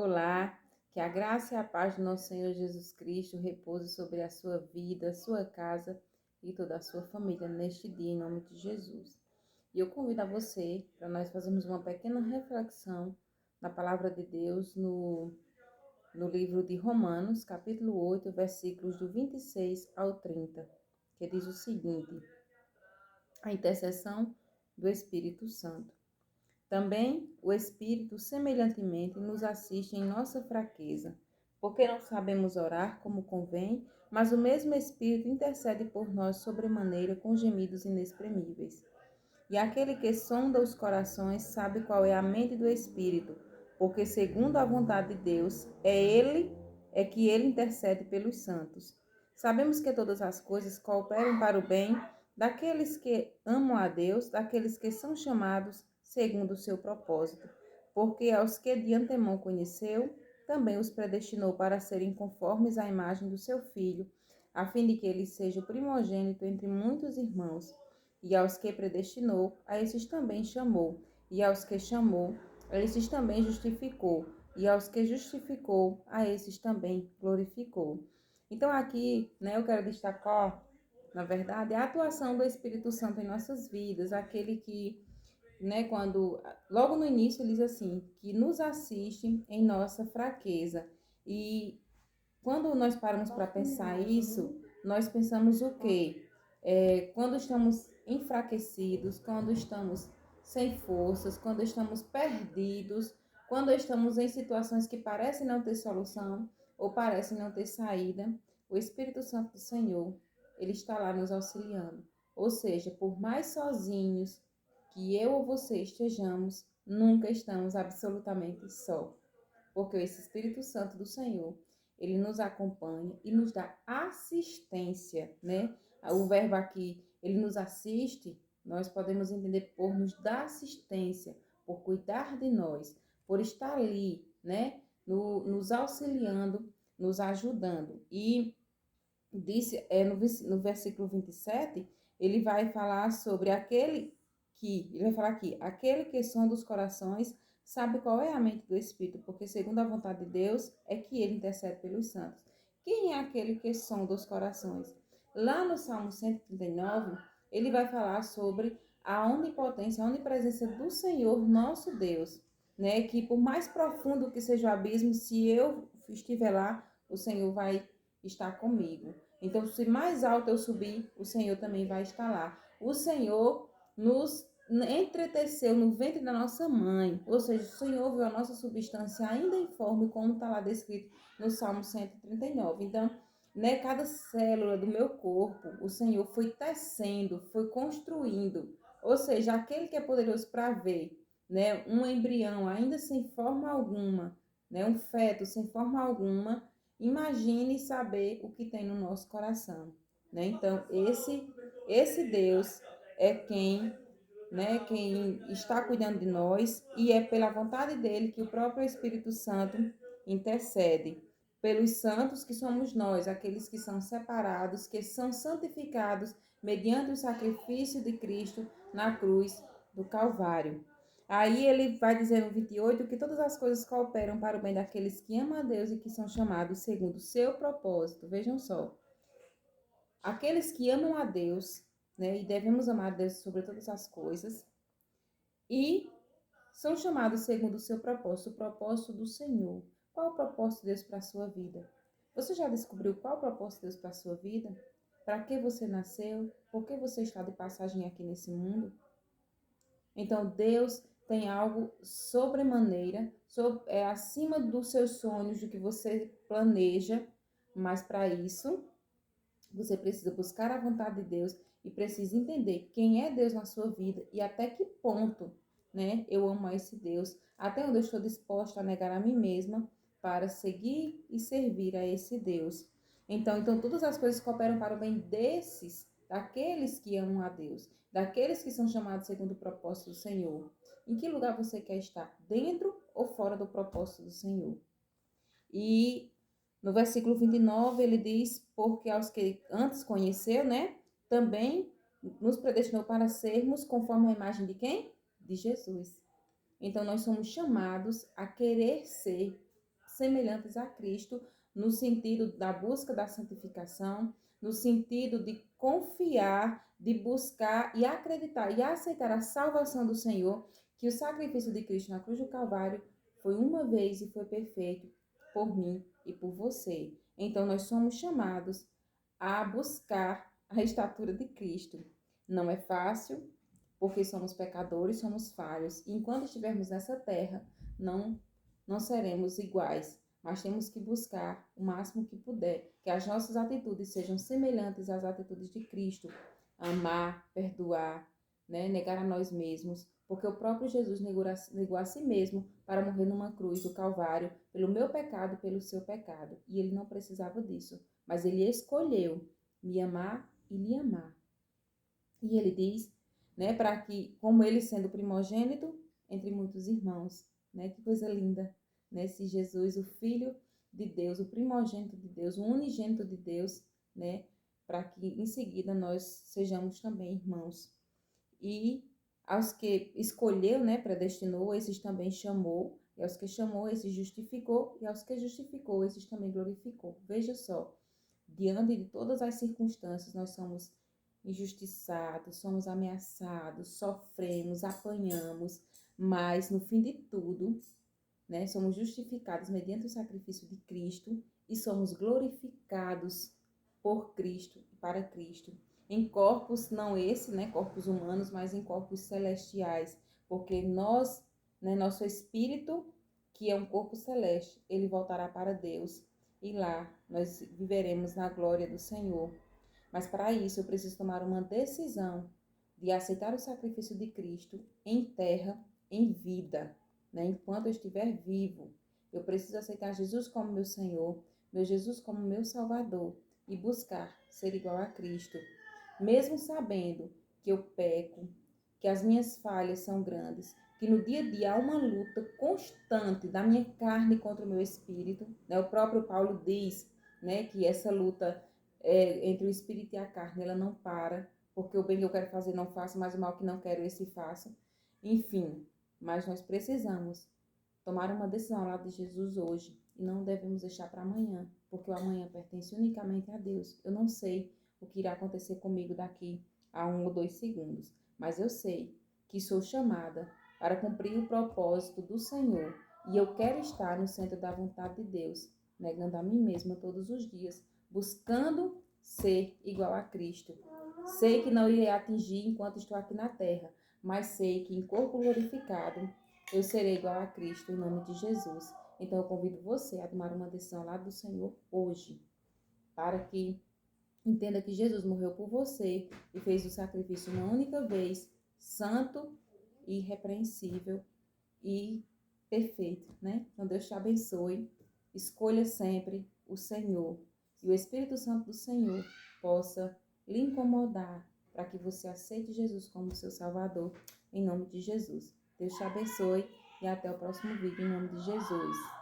Olá, que a graça e a paz do nosso Senhor Jesus Cristo repouse sobre a sua vida, a sua casa e toda a sua família neste dia, em nome de Jesus. E eu convido a você para nós fazermos uma pequena reflexão na palavra de Deus no livro de Romanos, capítulo 8, versículos do 26 ao 30, que diz o seguinte: a intercessão do Espírito Santo. Também o Espírito, semelhantemente, nos assiste em nossa fraqueza, porque não sabemos orar como convém, mas o mesmo Espírito intercede por nós sobremaneira com gemidos inexprimíveis. E aquele que sonda os corações sabe qual é a mente do Espírito, porque segundo a vontade de Deus, é que ele intercede pelos santos. Sabemos que todas as coisas cooperam para o bem daqueles que amam a Deus, daqueles que são chamados segundo o seu propósito. Porque aos que de antemão conheceu, também os predestinou para serem conformes à imagem do seu Filho, a fim de que ele seja o primogênito entre muitos irmãos. E aos que predestinou, a esses também chamou. E aos que chamou, a esses também justificou. E aos que justificou, a esses também glorificou. Então aqui, eu quero destacar, na verdade, a atuação do Espírito Santo em nossas vidas, aquele que, quando, logo no início ele diz assim, que nos assiste em nossa fraqueza. E quando nós paramos para pensar isso, nós pensamos o quê? Quando estamos enfraquecidos, quando estamos sem forças, quando estamos perdidos, quando estamos em situações que parecem não ter solução ou parecem não ter saída, o Espírito Santo do Senhor, ele está lá nos auxiliando. Ou seja, por mais sozinhos que eu ou você estejamos, nunca estamos absolutamente só, porque esse Espírito Santo do Senhor, ele nos acompanha e nos dá assistência, né? O verbo aqui, ele nos assiste, nós podemos entender por nos dar assistência, por cuidar de nós, por estar ali, né? Nos auxiliando, nos ajudando. E disse, no versículo 27, ele vai falar sobre ele vai falar aqui, aquele que sonda os corações sabe qual é a mente do Espírito, porque segundo a vontade de Deus é que ele intercede pelos santos. Quem é aquele que sonda os corações? Lá no Salmo 139, ele vai falar sobre a onipotência, a onipresença do Senhor, nosso Deus, né? Que por mais profundo que seja o abismo, se eu estiver lá, o Senhor vai estar comigo. Então, se mais alto eu subir, o Senhor também vai estar lá. O Senhor nos entreteceu no ventre da nossa mãe, ou seja, o Senhor viu a nossa substância ainda informe, como está lá descrito no Salmo 139. Então, cada célula do meu corpo, o Senhor foi tecendo, foi construindo, ou seja, aquele que é poderoso para ver, um embrião ainda sem forma alguma, um feto sem forma alguma, imagine saber o que tem no nosso coração, Então, esse Deus é quem está cuidando de nós, e é pela vontade dele que o próprio Espírito Santo intercede pelos santos, que somos nós, aqueles que são separados, que são santificados mediante o sacrifício de Cristo na cruz do Calvário. Aí ele vai dizer no 28 que todas as coisas cooperam para o bem daqueles que amam a Deus e que são chamados segundo o seu propósito. Vejam só, aqueles que amam a Deus, e devemos amar a Deus sobre todas as coisas, e são chamados segundo o seu propósito, o propósito do Senhor. Qual o propósito de Deus para a sua vida? Você já descobriu qual o propósito de Deus para a sua vida? Para que você nasceu? Por que você está de passagem aqui nesse mundo? Então, Deus tem algo sobremaneira, acima dos seus sonhos, do que você planeja, mas para isso, você precisa buscar a vontade de Deus e precisa entender quem é Deus na sua vida e até que ponto, eu amo a esse Deus, até onde eu estou disposta a negar a mim mesma para seguir e servir a esse Deus. Então todas as coisas cooperam para o bem daqueles que amam a Deus, daqueles que são chamados segundo o propósito do Senhor. Em que lugar você quer estar? Dentro ou fora do propósito do Senhor? E no versículo 29, ele diz, porque aos que antes conheceu, também nos predestinou para sermos conforme a imagem de quem? De Jesus. Então, nós somos chamados a querer ser semelhantes a Cristo, no sentido da busca da santificação, no sentido de confiar, de buscar e acreditar e aceitar a salvação do Senhor, que o sacrifício de Cristo na cruz do Calvário foi uma vez e foi perfeito por mim e por você. Então nós somos chamados a buscar a estatura de Cristo. Não é fácil, porque somos pecadores, somos falhos. E enquanto estivermos nessa terra, não seremos iguais, mas temos que buscar o máximo que puder, que as nossas atitudes sejam semelhantes às atitudes de Cristo. Amar, perdoar, né? Negar a nós mesmos, porque o próprio Jesus negou a si mesmo para morrer numa cruz do Calvário, pelo meu pecado, pelo seu pecado. E ele não precisava disso, mas ele escolheu me amar e lhe amar. E ele diz, né, para que, como ele sendo primogênito entre muitos irmãos, né, que coisa linda, né, se Jesus, o Filho de Deus, o primogênito de Deus, o unigênito de Deus, né, para que em seguida nós sejamos também irmãos. E aos que escolheu, né, predestinou, esses também chamou, e aos que chamou, esses justificou, e aos que justificou, esses também glorificou. Veja só, diante de todas as circunstâncias, nós somos injustiçados, somos ameaçados, sofremos, apanhamos, mas no fim de tudo, né, somos justificados mediante o sacrifício de Cristo e somos glorificados por Cristo e para Cristo. Em corpos, não esse, né, corpos humanos, mas em corpos celestiais, porque nós, né, nosso espírito, que é um corpo celeste, ele voltará para Deus e lá nós viveremos na glória do Senhor. Mas para isso eu preciso tomar uma decisão de aceitar o sacrifício de Cristo em terra, em vida, né? Enquanto eu estiver vivo, eu preciso aceitar Jesus como meu Senhor, meu Jesus como meu Salvador e buscar ser igual a Cristo, mesmo sabendo que eu peco, que as minhas falhas são grandes, que no dia a dia há uma luta constante da minha carne contra o meu espírito, né? O próprio Paulo diz, né, que essa luta entre o espírito e a carne, ela não para, porque o bem que eu quero fazer não faço, mas o mal que não quero esse faço. Enfim, mas nós precisamos tomar uma decisão ao lado de Jesus hoje e não devemos deixar para amanhã, porque o amanhã pertence unicamente a Deus. Eu não sei o que irá acontecer comigo daqui a 1 ou 2 segundos, mas eu sei que sou chamada para cumprir o propósito do Senhor e eu quero estar no centro da vontade de Deus, negando a mim mesma todos os dias, buscando ser igual a Cristo. Sei que não irei atingir enquanto estou aqui na terra, mas sei que em corpo glorificado eu serei igual a Cristo em nome de Jesus. Então eu convido você a tomar uma decisão lá do Senhor hoje, para que entenda que Jesus morreu por você e fez o sacrifício uma única vez, santo, irrepreensível e perfeito, né? Então Deus te abençoe. Escolha sempre o Senhor e o Espírito Santo do Senhor possa lhe incomodar para que você aceite Jesus como seu Salvador, em nome de Jesus. Deus te abençoe e até o próximo vídeo, em nome de Jesus.